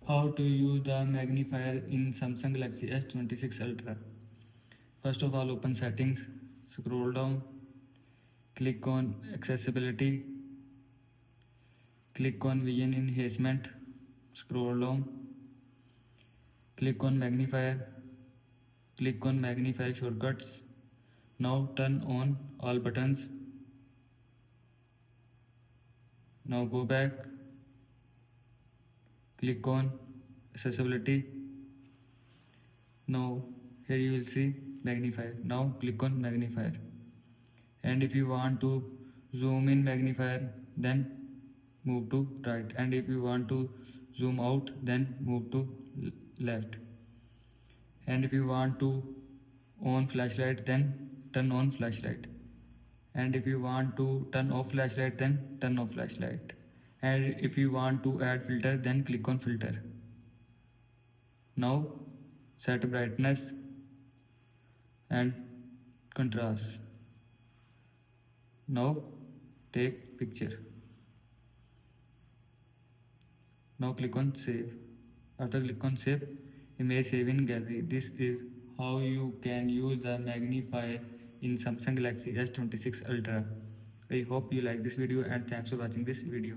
How to use the magnifier in Samsung Galaxy S26 Ultra. First of all, open settings, scroll down, click on accessibility, click on vision enhancement, scroll down, click on magnifier, click on magnifier shortcuts. Now turn on all buttons. Now go back, click on accessibility. Now here you will see magnifier. Now click on magnifier, and if you want to zoom in magnifier, then move to right, and if you want to zoom out, then move to left, and if you want to on flashlight, then turn on flashlight, and if you want to turn off flashlight, then turn off flashlight, and if you want to add filter, then click on filter. Now set brightness and contrast. Now take picture. Now click on save. After click on save, image save in gallery. This is how you can use the magnifier in Samsung Galaxy S26 Ultra. I hope you like this video, and thanks for watching this video.